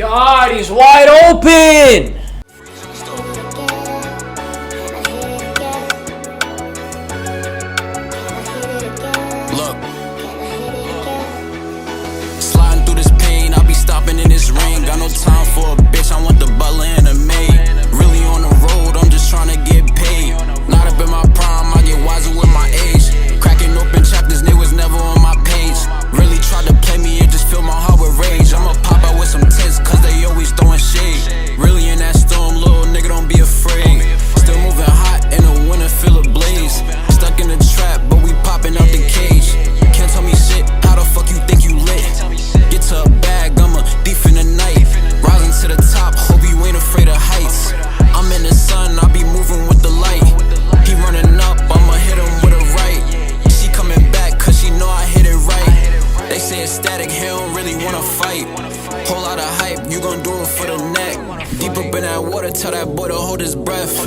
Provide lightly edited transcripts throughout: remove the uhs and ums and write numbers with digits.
God, he's wide open! Look, sliding through this pain, I'll be stopping in this ring. Got no time for a bitch, I want the butler and a maid. Really on the road, I'm just trying to get paid. Not up in my prime, I get wiser with my age. Cracking open chapters, they was never on my page. Really tried to play me, it just filled my heart with rage. I'ma pop out with some tits, cause they always throwing shade. Really in that storm, little nigga, don't be afraid. Still moving hot in the winter, feel a blaze. Stuck in the trap, but we popping out the cage. Can't tell me shit, how the fuck you think you lit? Get to a bag, I'm a thief in the night. Rising to the top, hope you ain't afraid of heights. I'm in the sun, I be moving with the light. He running up, I'ma hit him with a right. She coming back, cause she know I hit it right. They say it's static, he don't really wanna fight. Whole lot of hype, you gon' do it for the neck. Deep up in that water, tell that boy to hold his breath.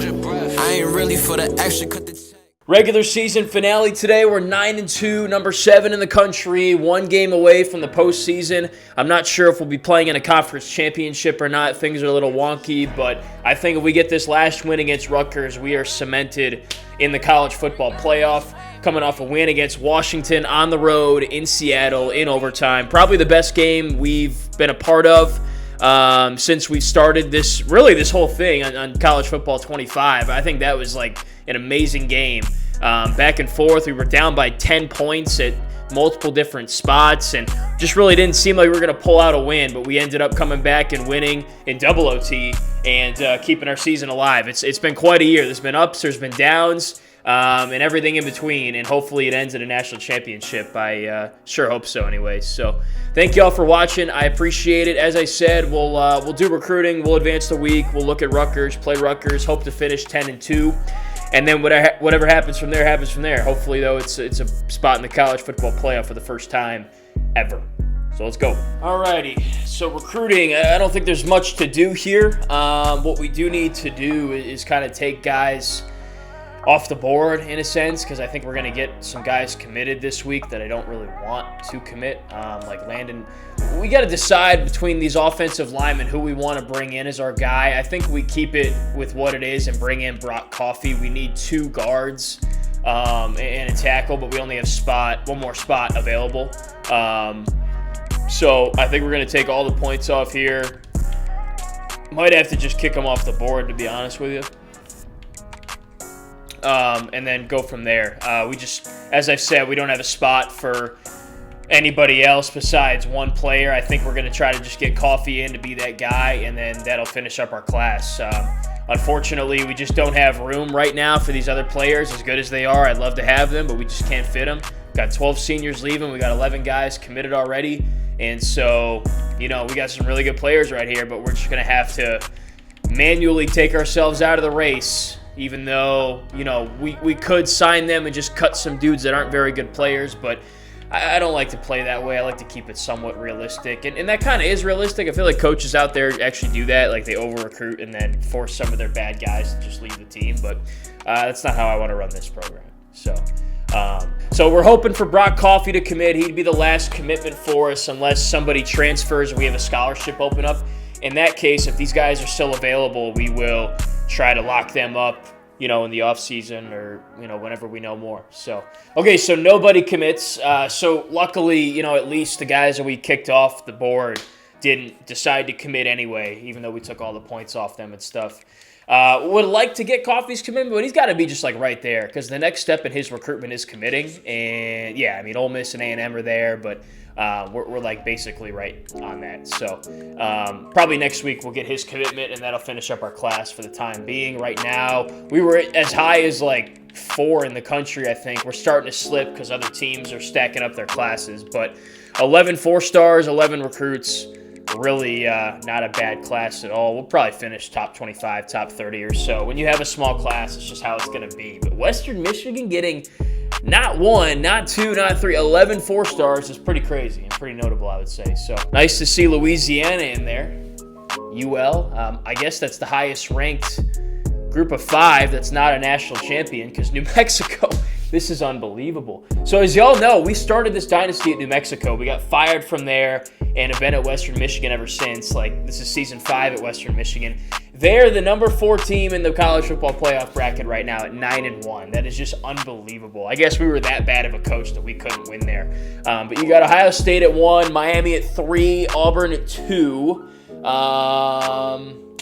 I ain't really for the action, cut the check. Regular season finale today. We're 9-2, number 7 in the country, 1 game away from the postseason. I'm not sure if we'll be playing in a conference championship or not. Things are a little wonky, but I think if we get this last win against Rutgers, we are cemented in the college football playoff. Coming off a win against Washington on the road in Seattle in overtime. Probably the best game we've been a part of since we started this whole thing on College Football 25. I think that was like an amazing game. Back and forth, we were down by 10 points at multiple different spots and just really didn't seem like we were going to pull out a win, but we ended up coming back and winning in double OT and keeping our season alive. It's been quite a year. There's been ups, there's been downs, and everything in between, and hopefully it ends in a national championship. I sure hope so anyway. So thank you all for watching. I appreciate it. As I said, we'll do recruiting. We'll advance the week. We'll look at Rutgers, play Rutgers, hope to finish 10-2. And then whatever happens from there, happens from there. Hopefully, though, it's a spot in the college football playoff for the first time ever. So let's go. Alrighty, so recruiting, I don't think there's much to do here. What we do need to do is kind of take guys off the board in a sense, because I think we're going to get some guys committed this week that I don't really want to commit, like Landon. We got to decide between these offensive linemen who we want to bring in as our guy. I think we keep it with what it is and bring in Brock Coffey. We need 2 guards and a tackle, but we only have one more spot available. So I think we're going to take all the points off here. Might have to just kick them off the board, to be honest with you. And then go from there. We just, as I said, we don't have a spot for anybody else besides one player. I think we're going to try to just get Coffey in to be that guy, and then that'll finish up our class. Unfortunately, we just don't have room right now for these other players. As good as they are, I'd love to have them, but we just can't fit them. Got 12 seniors leaving. We got 11 guys committed already. And so, we got some really good players right here, but we're just going to have to manually take ourselves out of the race, even though, we could sign them and just cut some dudes that aren't very good players, but I don't like to play that way. I like to keep it somewhat realistic, and that kind of is realistic. I feel like coaches out there actually do that, like they over-recruit and then force some of their bad guys to just leave the team, but that's not how I want to run this program. So we're hoping for Brock Coffey to commit. He'd be the last commitment for us unless somebody transfers and we have a scholarship open up. In that case, if these guys are still available, we will try to lock them up, in the offseason or, whenever we know more. So, okay, so nobody commits. So luckily, at least the guys that we kicked off the board didn't decide to commit anyway, even though we took all the points off them and stuff. Would like to get Coffey's commitment, but he's got to be just like right there because the next step in his recruitment is committing. And yeah, Ole Miss and A&M are there, but we're like basically right on that. So probably next week we'll get his commitment and that'll finish up our class for the time being. Right now, we were as high as like 4 in the country, I think. We're starting to slip because other teams are stacking up their classes, but 11 4-stars, 11 recruits. Really not a bad class at all. We'll probably finish top 25, top 30 or so. When you have a small class, it's just how it's going to be. But Western Michigan getting not 1, not 2, not 3, 11 4-stars is pretty crazy and pretty notable, I would say. So nice to see Louisiana in there. UL, I guess that's the highest ranked group of 5 that's not a national champion because New Mexico, this is unbelievable. So as y'all know, we started this dynasty at New Mexico. We got fired from there. and have been at Western Michigan ever since. Like, this is season 5 at Western Michigan. They're the number 4 team in the college football playoff bracket right now at 9-1. That is just unbelievable. I guess we were that bad of a coach that we couldn't win there. But you got Ohio State at 1, Miami at 3, Auburn at 2.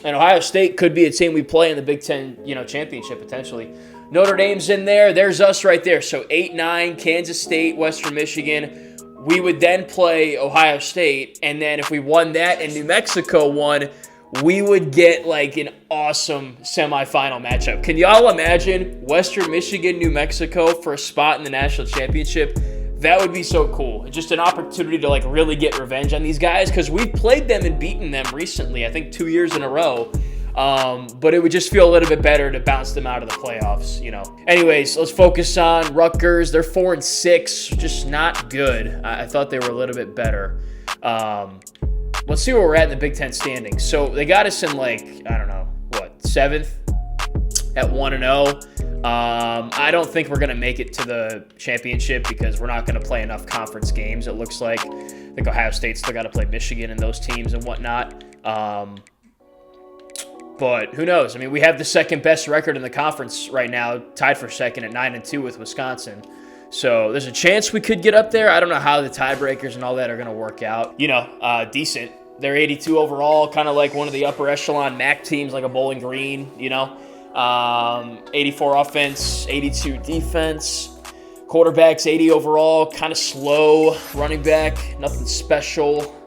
And Ohio State could be a team we play in the Big Ten, championship potentially. Notre Dame's in there. There's us right there. So 8-9, Kansas State, Western Michigan. We would then play Ohio State, and then if we won that and New Mexico won, we would get like an awesome semifinal matchup. Can y'all imagine Western Michigan, New Mexico for a spot in the national championship? That would be so cool. Just an opportunity to like really get revenge on these guys, because we've played them and beaten them recently, I think 2 years in a row. But it would just feel a little bit better to bounce them out of the playoffs, Anyways, let's focus on Rutgers. They're 4-6, just not good. I thought they were a little bit better. Let's see where we're at in the Big Ten standings. So they got us in 7th at 1-0. I don't think we're going to make it to the championship because we're not going to play enough conference games, it looks like. I think Ohio State's still got to play Michigan and those teams and whatnot. But who knows? I mean, we have the second best record in the conference right now, tied for second at 9-2 with Wisconsin. So there's a chance we could get up there. I don't know how the tiebreakers and all that are going to work out. Decent. They're 82 overall, kind of like one of the upper echelon MAC teams, like a Bowling Green, 84 offense, 82 defense. Quarterback's 80 overall, kind of slow. Running back, nothing special.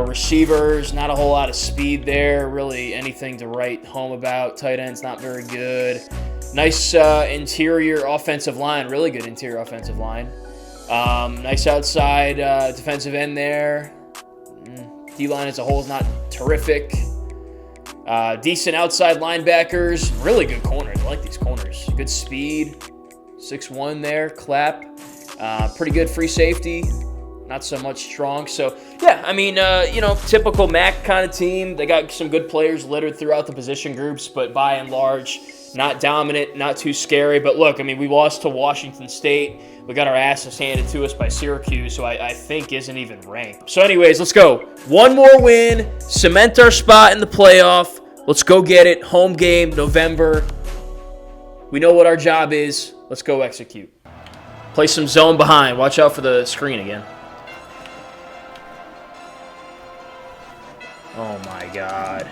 Receivers, not a whole lot of speed there. Really anything to write home about. Tight ends, not very good. Nice interior offensive line. Really good interior offensive line. Nice outside defensive end there. D-line as a whole is not terrific. Decent outside linebackers. Really good corners. I like these corners. Good speed. 6'1" there. Clap. Pretty good free safety. Not so much strong. So, yeah, I mean, typical MAC kind of team. They got some good players littered throughout the position groups, but by and large, not dominant, not too scary. But look, I mean, we lost to Washington State. We got our asses handed to us by Syracuse, who I think isn't even ranked. So anyways, let's go. One more win, cement our spot in the playoff. Let's go get it. Home game, November. We know what our job is. Let's go execute. Play some zone behind. Watch out for the screen again. Oh, my God.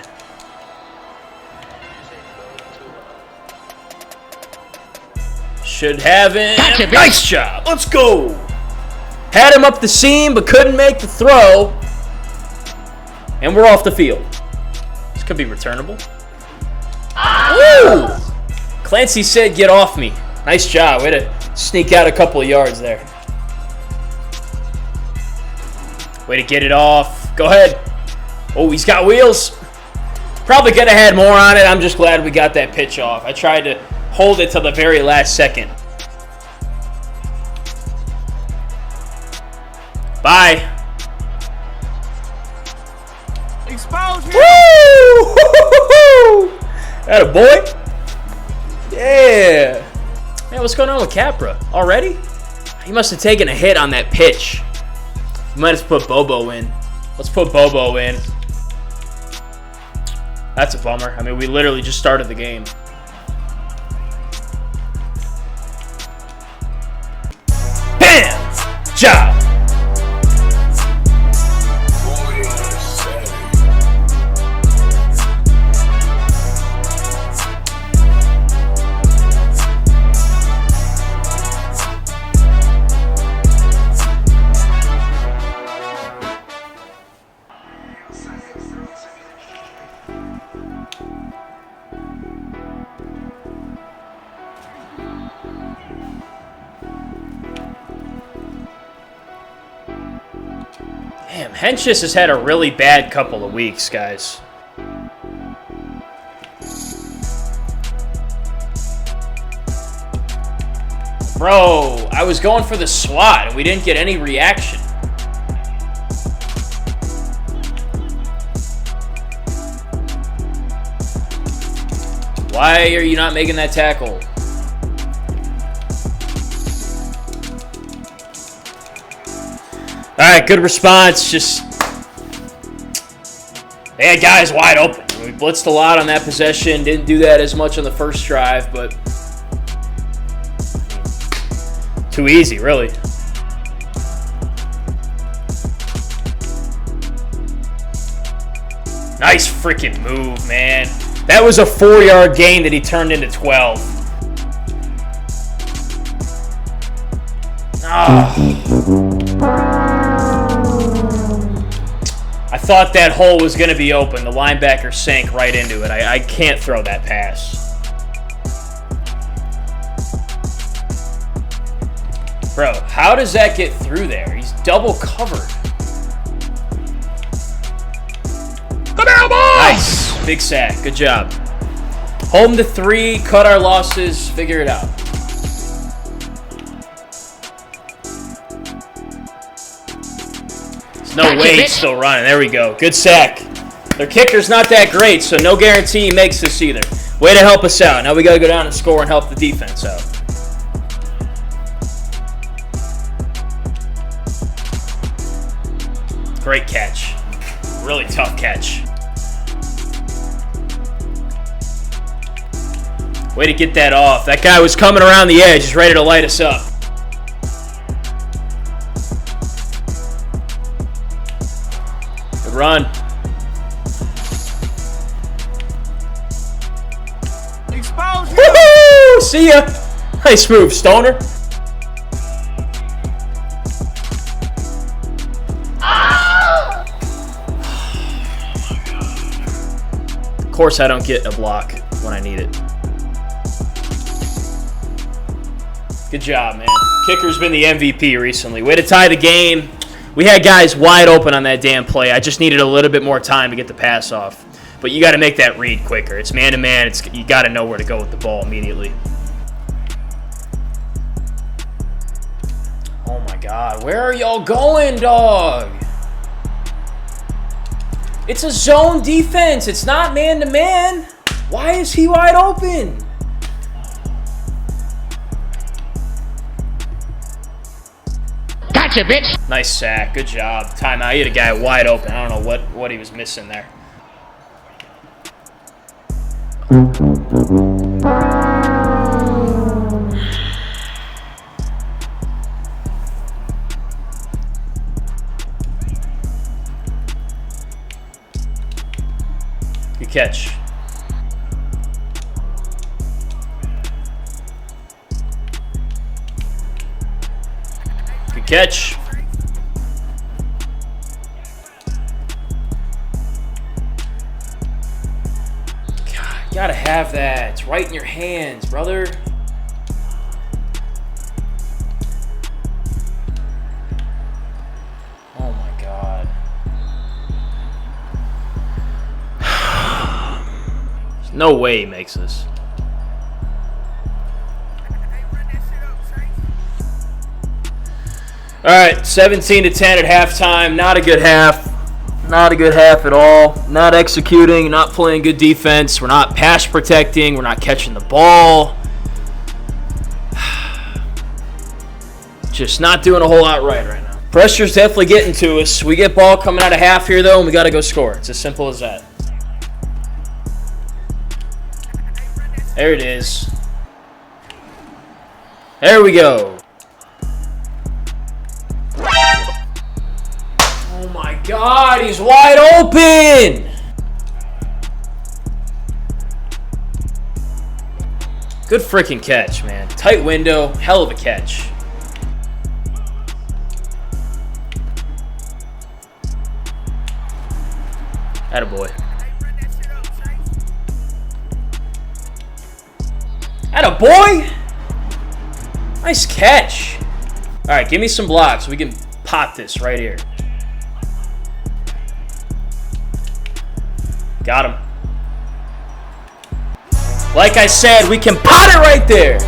Should have him. Gotcha, nice job. Let's go. Had him up the seam, but couldn't make the throw. And we're off the field. This could be returnable. Woo! Clancy said, get off me. Nice job. Way to sneak out a couple of yards there. Way to get it off. Go ahead. Oh, he's got wheels. Probably could have had more on it. I'm just glad we got that pitch off. I tried to hold it till the very last second. Bye. Expose him. Woo! Atta boy. Yeah. Man, what's going on with Capra? Already? He must have taken a hit on that pitch. We might have put Bobo in. Let's put Bobo in. That's a bummer. I mean, we literally just started the game. Bam! Job! Damn, Henchis has had a really bad couple of weeks, guys. Bro, I was going for the swat and we didn't get any reaction. Why are you not making that tackle? All right, good response. Just they had guys wide open. We blitzed a lot on that possession. Didn't do that as much on the first drive, but too easy, really. Nice freaking move, man. That was a 4-yard gain that he turned into 12. I thought that hole was going to be open. The linebacker sank right into it. I can't throw that pass. Bro, how does that get through there? He's double covered. Nice. Big sack. Good job. Home to 3. Cut our losses. Figure it out. There's no way he's still running. There we go. Good sack. Their kicker's not that great, so no guarantee he makes this either. Way to help us out. Now we got to go down and score and help the defense out. Great catch. Really tough catch. Way to get that off. That guy was coming around the edge. He's ready to light us up. Good run. Woohoo! See ya. Nice move, Stoner. Of course I don't get a block when I need it. Good job, man. Kicker's been the MVP recently. Way to tie the game. We had guys wide open on that damn play. I just needed a little bit more time to get the pass off. But you got to make that read quicker. It's man-to-man. You got to know where to go with the ball immediately. Oh, my God. Where are y'all going, dog? It's a zone defense. It's not man-to-man. Why is he wide open? Gotcha, bitch. Nice sack. Good job. Timeout. He had a guy wide open. I don't know what he was missing there. Good catch. Good catch. God, you gotta have that. It's right in your hands, brother. Oh my God. There's no way he makes this. All right, 17-10 at halftime. Not a good half. Not a good half at all. Not executing, not playing good defense. We're not pass protecting. We're not catching the ball. Just not doing a whole lot right now. Pressure's definitely getting to us. We get ball coming out of half here, though, and we got to go score. It's as simple as that. There it is. There we go. Oh my God, he's wide open! Good freaking catch, man. Tight window, hell of a catch. Attaboy. Attaboy! Nice catch. All right, give me some blocks so we can pot this right here. Got him. Like I said, we can pot it right there.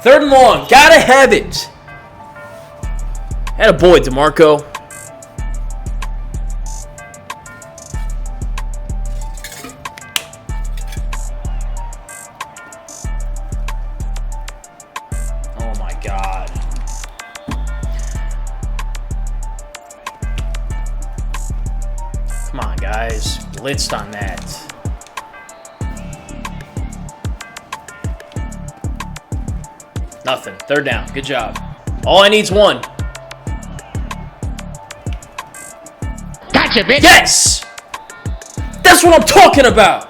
3rd and long. Gotta have it. Atta boy, DeMarco. Oh my God. Come on, guys. Blitzed on that. Nothing. 3rd down. Good job. All I need's 1. Gotcha, bitch. Yes! That's what I'm talking about!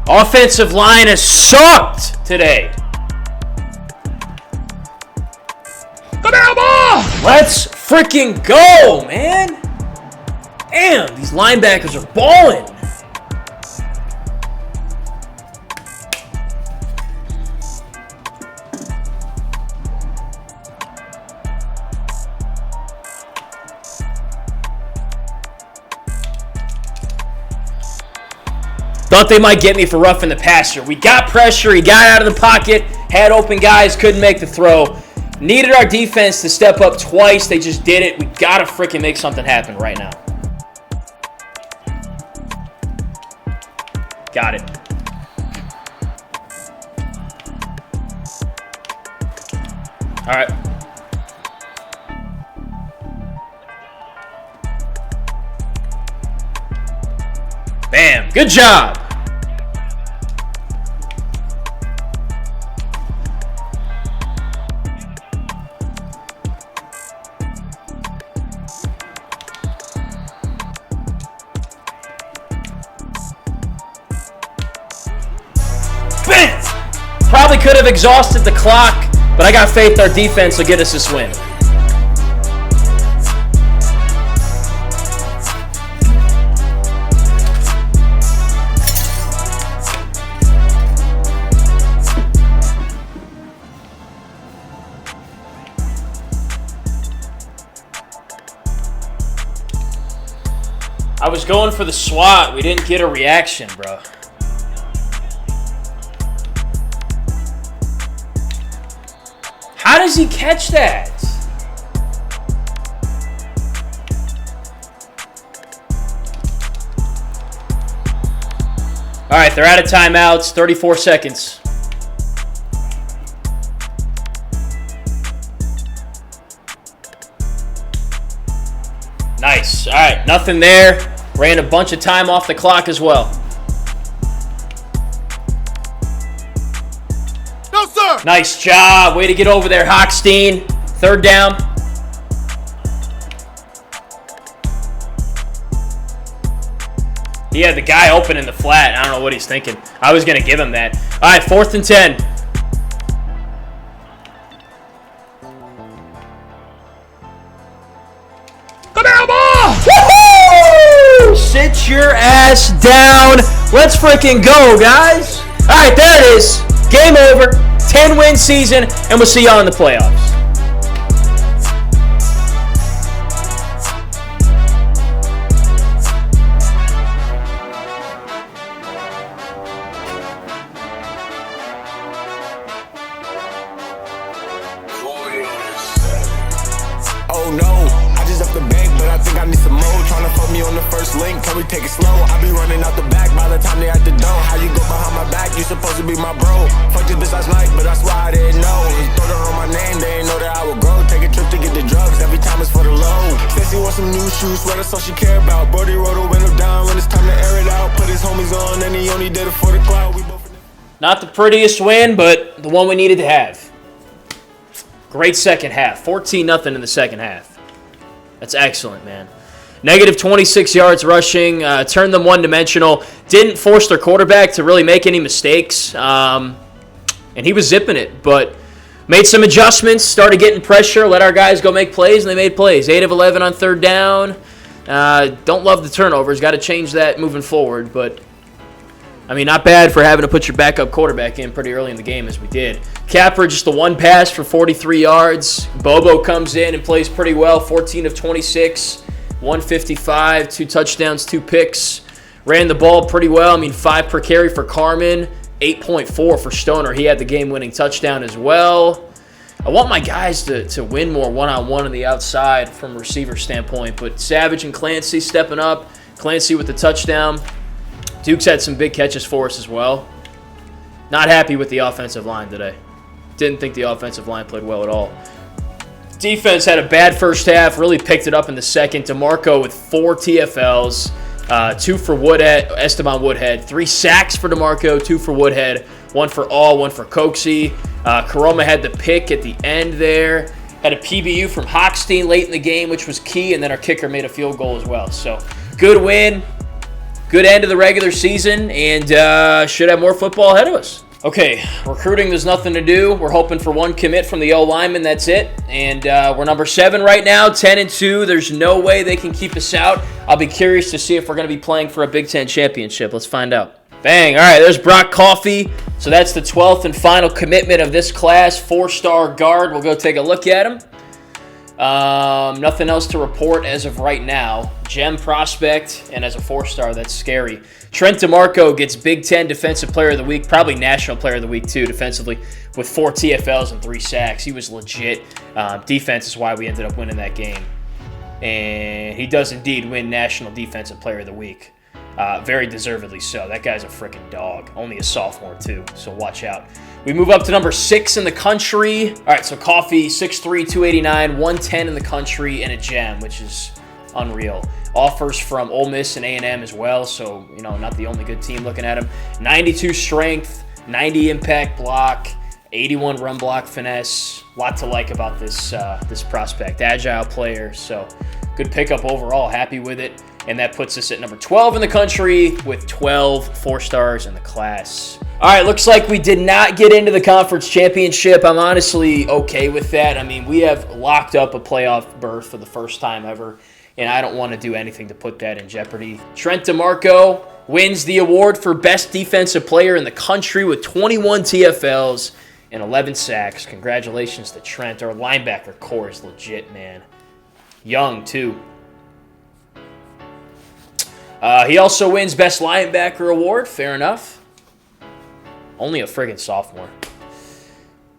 Offensive line has sucked today. Camellia Bowl! Let's freaking go, man! Damn, these linebackers are balling. Thought they might get me for roughing the passer. We got pressure. He got out of the pocket. Had open guys. Couldn't make the throw. Needed our defense to step up twice. They just did it. We got to freaking make something happen right now. Got it. All right. Bam. Good job. Bam. Probably could have exhausted the clock, but I got faith our defense will get us this win. I was going for the SWAT. We didn't get a reaction, bro. How does he catch that? All right, they're out of timeouts. 34 seconds. Nice. All right, nothing there. Ran a bunch of time off the clock as well. No, sir. Nice job. Way to get over there, Hochstein. 3rd down. He had the guy open in the flat. I don't know what he's thinking. I was going to give him that. All right, 4th and 10. Woohoo! Sit your ass down. Let's freaking go, guys. All right, there it is. Game over. 10-win season, and we'll see y'all in the playoffs. Oh no, I just left the bank, but I think I need some more. Tryna fuck me on the first link, can we take it slow? I be running out the back by the time they at the door. How you go behind my back? You supposed to be my bro. Fuck this bitch last night, but that's why I didn't know. He throw her on my name, they ain't know that I would grow. Take a trip to get the drugs, every time it's for the low. Stacey wants some new shoes, sweater, so she care about. Brody rolled the window down when it's time to air it out. Put his homies on, and he only did it for the cloud. We both. Not the prettiest win, but the one we needed to have. Great second half. 14-0 in the second half. That's excellent, man. Negative 26 yards rushing. Turned them one-dimensional. Didn't force their quarterback to really make any mistakes. And he was zipping it, but made some adjustments. Started getting pressure. Let our guys go make plays, and they made plays. 8 of 11 on 3rd down. Don't love the turnovers. Got to change that moving forward, but I mean, not bad for having to put your backup quarterback in pretty early in the game as we did. Capper, just the one pass for 43 yards. Bobo comes in and plays pretty well, 14 of 26. 155, 2 touchdowns, 2 picks. Ran the ball pretty well. I mean, 5 per carry for Carmen, 8.4 for Stoner. He had the game-winning touchdown as well. I want my guys to win more one-on-one on the outside from a receiver standpoint, but Savage and Clancy stepping up. Clancy with the touchdown. Duke's had some big catches for us as well. Not happy with the offensive line today. Didn't think the offensive line played well at all. Defense had a bad first half, really picked it up in the second. DeMarco with 4 TFLs, 2 for Esteban Woodhead, 3 sacks for DeMarco, 2 for Woodhead, 1 for All, 1 for Coxie. Karoma had the pick at the end there. Had a PBU from Hochstein late in the game, which was key, and then our kicker made a field goal as well. So, good win, good end of the regular season, and should have more football ahead of us. Okay, recruiting, there's nothing to do. We're hoping for 1 commit from the O-lineman, that's it. And we're number 7 right now, 10-2. There's no way they can keep us out. I'll be curious to see if we're going to be playing for a Big Ten championship. Let's find out. Bang. All right, there's Brock Coffey. So that's the 12th and final commitment of this class, 4-star guard. We'll go take a look at him. Nothing else to report as of right now. Gem prospect, and as a 4-star, that's scary. Trent DeMarco gets Big Ten Defensive Player of the Week, probably National Player of the Week too, defensively, with 4 TFLs and 3 sacks. He was legit. Defense is why we ended up winning that game. And he does indeed win National Defensive Player of the Week. Very deservedly so. That guy's a freaking dog. Only a sophomore too, so watch out. We move up to number 6 in the country. All right, so Coffey, 6'3", 289, 110 in the country, and a gem, which is unreal. Offers from Ole Miss and A&M as well, so, you know, not the only good team looking at him. 92 strength, 90 impact block, 81 run block finesse. A lot to like about this prospect. Agile player, so good pickup overall. Happy with it. And that puts us at number 12 in the country with 12 4-stars in the class. All right, looks like we did not get into the conference championship. I'm honestly okay with that. I mean, we have locked up a playoff berth for the first time ever, and I don't want to do anything to put that in jeopardy. Trent DeMarco wins the award for Best Defensive Player in the country with 21 TFLs and 11 sacks. Congratulations to Trent. Our linebacker core is legit, man. Young, too. He also wins Best Linebacker Award. Fair enough. Only a friggin' sophomore.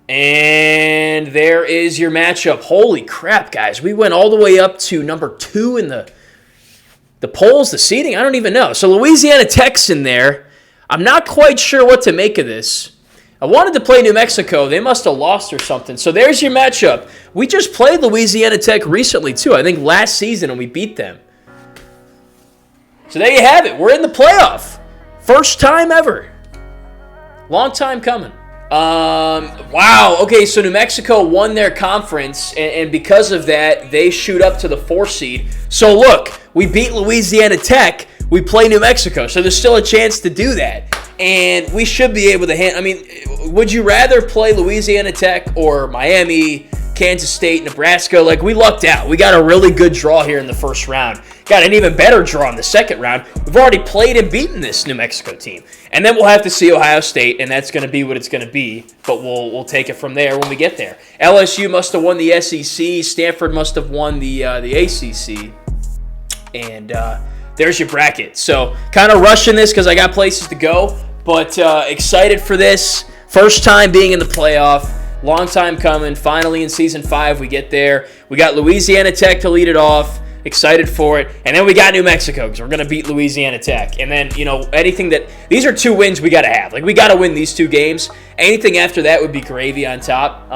And there is your matchup. Holy crap, guys. We went all the way up to number 2 in the polls, the seeding. I don't even know. So Louisiana Tech's in there. I'm not quite sure what to make of this. I wanted to play New Mexico. They must have lost or something. So there's your matchup. We just played Louisiana Tech recently, too. I think last season, and we beat them. So there you have it. We're in the playoff. First time ever. Long time coming. Wow. Okay, so New Mexico won their conference, and because of that, they shoot up to the 4 seed. So look, we beat Louisiana Tech. We play New Mexico, so there's still a chance to do that. And we should be able to I mean, would you rather play Louisiana Tech or Miami, Kansas State, Nebraska? Like, we lucked out. We got a really good draw here in the first round. Got an even better draw in the second round. We've already played and beaten this New Mexico team. And then we'll have to see Ohio State, and that's going to be what it's going to be. But we'll take it from there when we get there. LSU must have won the SEC. Stanford must have won the ACC. And there's your bracket. So kind of rushing this because I got places to go. But excited for this. First time being in the playoff. Long time coming. Finally in Season 5 we get there. We got Louisiana Tech to lead it off. Excited for it. And then we got New Mexico because we're going to beat Louisiana Tech. And then, you know, anything that – these are 2 wins we got to have. Like, we got to win these 2 games. Anything after that would be gravy on top.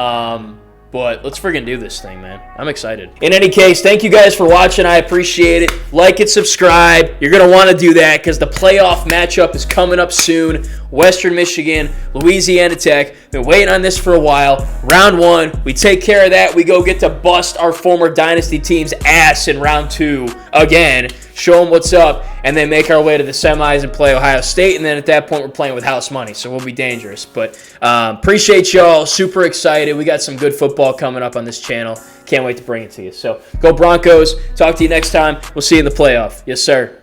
But let's friggin' do this thing, man. I'm excited. In any case, thank you guys for watching. I appreciate it. Like and subscribe. You're going to want to do that because the playoff matchup is coming up soon. Western Michigan, Louisiana Tech. Been waiting on this for a while. Round 1, we take care of that. We go get to bust our former Dynasty team's ass in round 2 again. Show them what's up, and then make our way to the semis and play Ohio State. And then at that point, we're playing with house money, so we'll be dangerous. But appreciate y'all. Super excited. We got some good football coming up on this channel. Can't wait to bring it to you. So go Broncos. Talk to you next time. We'll see you in the playoff. Yes, sir.